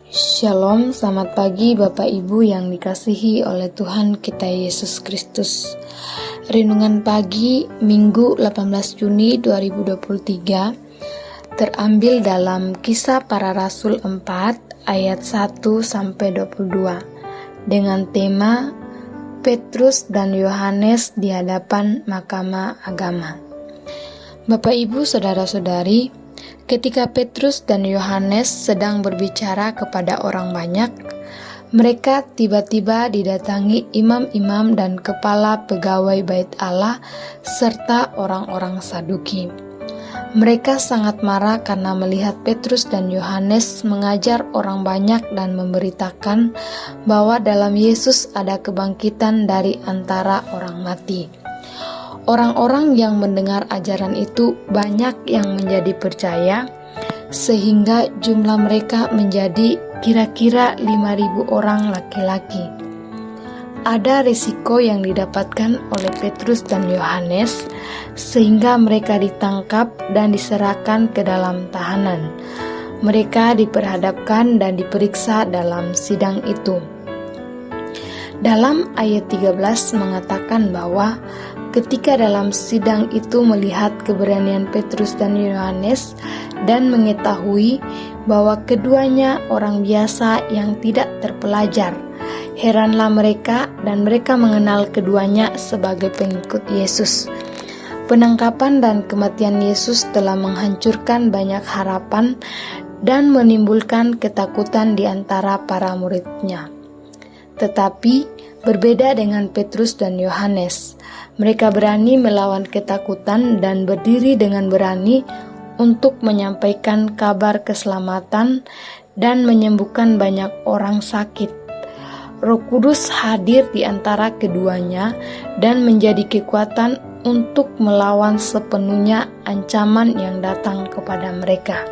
Shalom, selamat pagi Bapak Ibu yang dikasihi oleh Tuhan kita Yesus Kristus. Renungan pagi Minggu 18 Juni 2023 terambil dalam Kisah Para Rasul 4 ayat 1-22 dengan tema Petrus dan Yohanes di hadapan Mahkamah Agama. Bapak Ibu, saudara-saudari, ketika Petrus dan Yohanes sedang berbicara kepada orang banyak, mereka tiba-tiba didatangi imam-imam dan kepala pegawai bait Allah serta orang-orang Saduki. Mereka sangat marah karena melihat Petrus dan Yohanes mengajar orang banyak dan memberitakan bahwa dalam Yesus ada kebangkitan dari antara orang mati. Orang-orang yang mendengar ajaran itu banyak yang menjadi percaya, sehingga jumlah mereka menjadi kira-kira 5.000 orang laki-laki. Ada risiko yang didapatkan oleh Petrus dan Yohanes, sehingga mereka ditangkap dan diserahkan ke dalam tahanan. Mereka diperhadapkan dan diperiksa dalam sidang itu. Dalam ayat 13 mengatakan bahwa ketika dalam sidang itu melihat keberanian Petrus dan Yohanes dan mengetahui bahwa keduanya orang biasa yang tidak terpelajar, heranlah mereka dan mereka mengenal keduanya sebagai pengikut Yesus. Penangkapan dan kematian Yesus telah menghancurkan banyak harapan dan menimbulkan ketakutan di antara para murid-Nya. Tetapi berbeda dengan Petrus dan Yohanes, mereka berani melawan ketakutan dan berdiri dengan berani untuk menyampaikan kabar keselamatan dan menyembuhkan banyak orang sakit. Roh Kudus hadir di antara keduanya dan menjadi kekuatan untuk melawan sepenuhnya ancaman yang datang kepada mereka.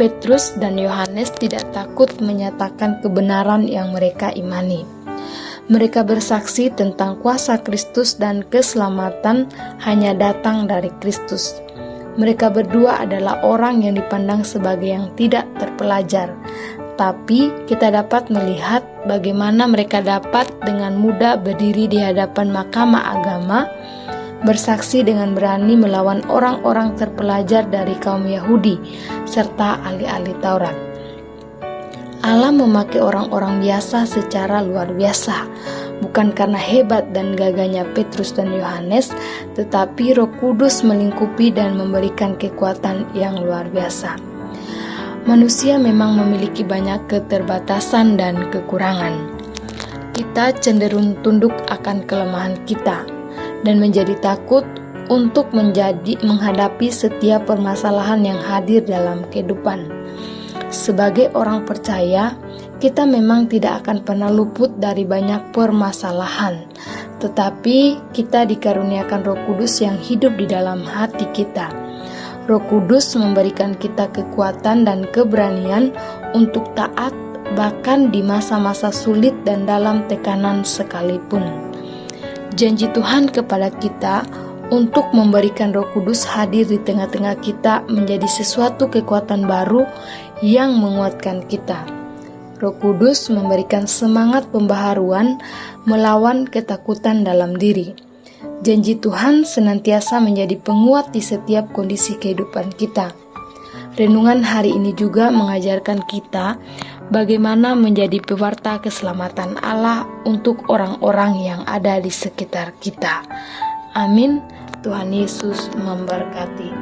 Petrus dan Yohanes tidak takut menyatakan kebenaran yang mereka imani. Mereka bersaksi tentang kuasa Kristus dan keselamatan hanya datang dari Kristus. Mereka berdua adalah orang yang dipandang sebagai yang tidak terpelajar, tapi kita dapat melihat bagaimana mereka dapat dengan mudah berdiri di hadapan Mahkamah Agama, bersaksi dengan berani melawan orang-orang terpelajar dari kaum Yahudi serta ahli-ahli Taurat. Allah memakai orang-orang biasa secara luar biasa, bukan karena hebat dan gagahnya Petrus dan Yohanes, tetapi Roh Kudus melingkupi dan memberikan kekuatan yang luar biasa. Manusia memang memiliki banyak keterbatasan dan kekurangan. Kita cenderung tunduk akan kelemahan kita dan menjadi takut untuk menghadapi setiap permasalahan yang hadir dalam kehidupan. Sebagai orang percaya, kita memang tidak akan pernah luput dari banyak permasalahan, tetapi kita dikaruniakan Roh Kudus yang hidup di dalam hati kita. Roh Kudus memberikan kita kekuatan dan keberanian untuk taat bahkan di masa-masa sulit dan dalam tekanan sekalipun. Janji Tuhan kepada kita untuk memberikan Roh Kudus hadir di tengah-tengah kita menjadi sesuatu kekuatan baru yang menguatkan kita. Roh Kudus memberikan semangat pembaharuan melawan ketakutan dalam diri. Janji Tuhan senantiasa menjadi penguat di setiap kondisi kehidupan kita. Renungan hari ini juga mengajarkan kita bagaimana menjadi pewarta keselamatan Allah untuk orang-orang yang ada di sekitar kita. Amin. Tuhan Yesus memberkati.